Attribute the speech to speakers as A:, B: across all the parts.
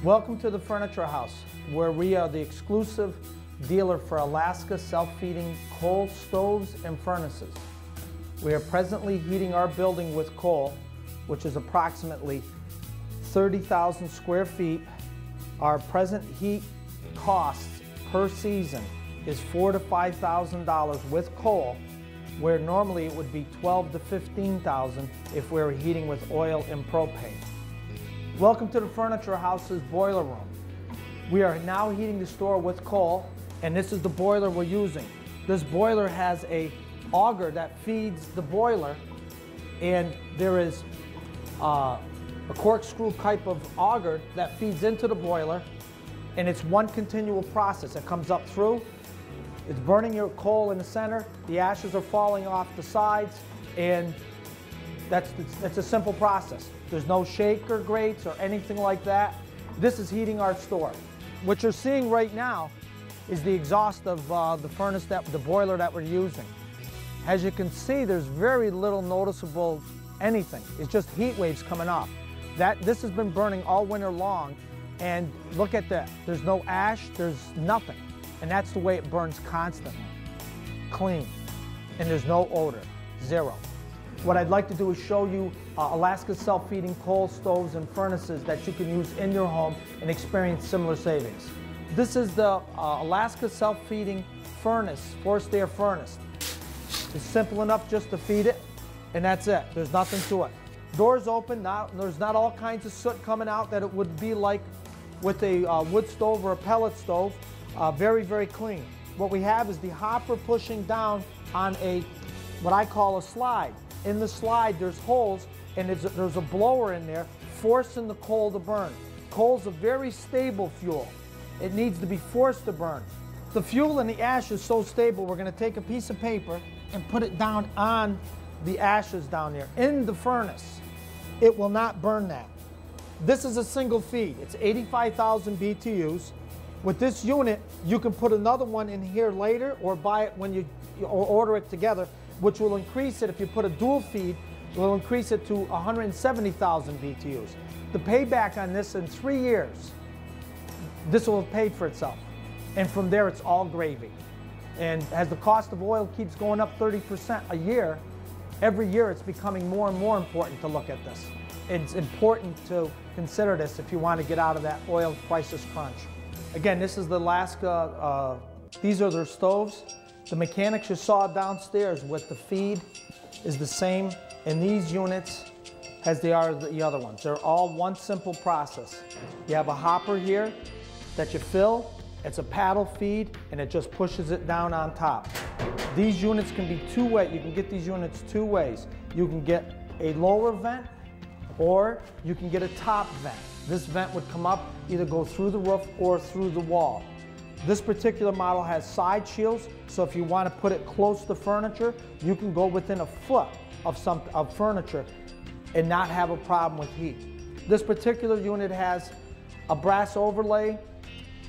A: Welcome to the Furniture House, where we are the exclusive dealer for Alaska self-feeding coal stoves and furnaces. We are presently heating our building with coal, which is approximately 30,000 square feet. Our present heat costs per season is $4,000 to $5,000 with coal, where normally it would be $12,000 to $15,000 if we were heating with oil and propane. Welcome to the Furniture House's boiler room. We are now heating the store with coal, and this is the boiler we're using. This boiler has a auger that feeds the boiler, and there is a corkscrew type of auger that feeds into the boiler, and it's one continual process. It comes up through, it's burning your coal in the center, the ashes are falling off the sides, and that's a simple process. There's no shaker grates or anything like that. This is heating our store. What you're seeing right now is the exhaust of the boiler that we're using. As you can see, there's very little noticeable anything. It's just heat waves coming off. This has been burning all winter long, and look at that. There's no ash, there's nothing. And that's the way it burns constantly. Clean. And there's no odor, zero. What I'd like to do is show you Alaska self-feeding coal stoves and furnaces that you can use in your home and experience similar savings. This is the Alaska self-feeding furnace, forced air furnace. It's simple enough just to feed it, and that's it. There's nothing to it. Doors open, there's not all kinds of soot coming out that it would be like with a wood stove or a pellet stove. Very, very clean. What we have is the hopper pushing down on what I call a slide. In the slide, there's holes, and there's a blower in there forcing the coal to burn. Coal's a very stable fuel. It needs to be forced to burn. The fuel and the ash is so stable, we're going to take a piece of paper and put it down on the ashes down there in the furnace. It will not burn that. This is a single feed. It's 85,000 BTUs. With this unit, you can put another one in here later or buy it or order it together, which will increase it. If you put a dual feed, it will increase it to 170,000 BTUs. The payback on this in 3 years, this will have paid for itself. And from there, it's all gravy. And as the cost of oil keeps going up 30% a year, every year it's becoming more and more important to look at this. It's important to consider this if you want to get out of that oil crisis crunch. Again, this is the Alaska, these are their stoves. The mechanics you saw downstairs with the feed is the same in these units as they are the other ones. They're all one simple process. You have a hopper here that you fill, it's a paddle feed, and it just pushes it down on top. These units can be two-way. You can get these units two ways. You can get a lower vent, or you can get a top vent. This vent would come up, either go through the roof or through the wall. This particular model has side shields, so if you want to put it close to furniture, you can go within a foot of furniture and not have a problem with heat. This particular unit has a brass overlay,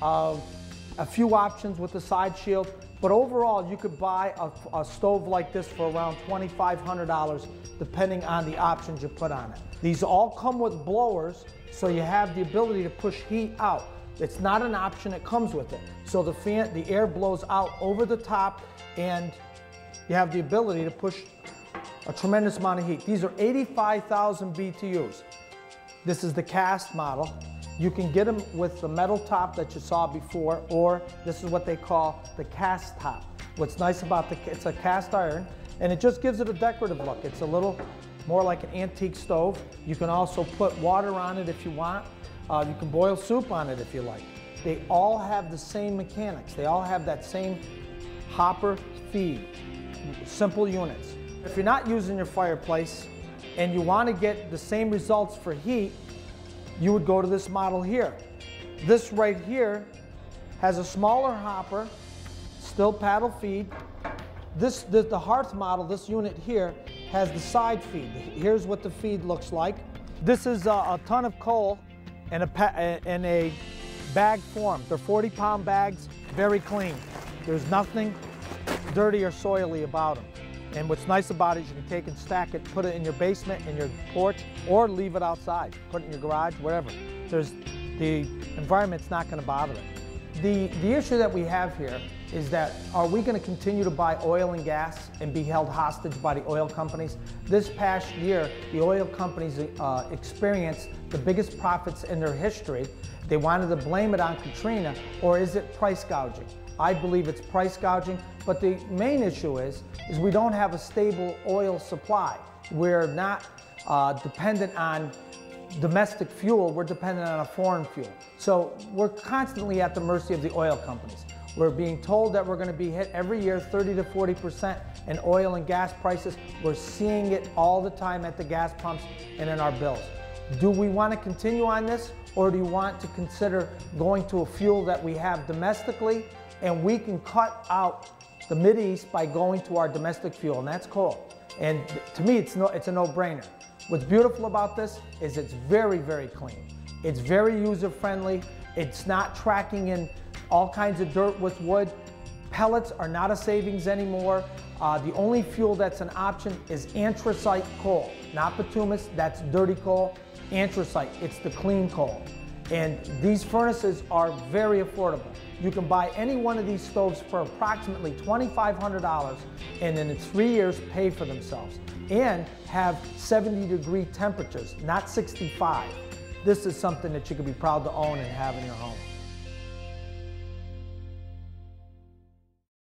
A: a few options with the side shield, but overall you could buy a stove like this for around $2,500 depending on the options you put on it. These all come with blowers, so you have the ability to push heat out. It's not an option, it comes with it. So the air blows out over the top, and you have the ability to push a tremendous amount of heat. These are 85,000 BTUs. This is the cast model. You can get them with the metal top that you saw before, or this is what they call the cast top. What's nice about it's a cast iron, and it just gives it a decorative look. It's a little more like an antique stove. You can also put water on it if you want. You can boil soup on it if you like. They all have the same mechanics. They all have that same hopper feed, simple units. If you're not using your fireplace and you want to get the same results for heat, you would go to this model here. This right here has a smaller hopper, still paddle feed. The hearth model, this unit here, has the side feed. Here's what the feed looks like. This is a ton of coal in a bag form. They're 40-pound bags, very clean. There's nothing dirty or soily about them. And what's nice about it is you can take and stack it, put it in your basement, in your porch, or leave it outside. Put it in your garage, whatever. There's the environment's not going to bother it. The issue that we have here is that, are we going to continue to buy oil and gas and be held hostage by the oil companies? This past year, the oil companies experienced the biggest profits in their history. They wanted to blame it on Katrina, or is it price gouging? I believe it's price gouging, but the main issue is we don't have a stable oil supply. We're not dependent on domestic fuel, we're dependent on a foreign fuel. So we're constantly at the mercy of the oil companies. We're being told that we're going to be hit every year 30 to 40% in oil and gas prices. We're seeing it all the time at the gas pumps and in our bills. Do we want to continue on this, or do you want to consider going to a fuel that we have domestically, and we can cut out the Mideast by going to our domestic fuel, and that's coal. And to me, it's a no-brainer. What's beautiful about this is it's very, very clean. It's very user-friendly. It's not tracking in all kinds of dirt with wood. Pellets are not a savings anymore. The only fuel that's an option is anthracite coal, not bituminous. That's dirty coal. Anthracite, it's the clean coal. And these furnaces are very affordable. You can buy any one of these stoves for approximately $2,500 and in 3 years pay for themselves and have 70-degree temperatures, not 65. This is something that you can be proud to own and have in your home.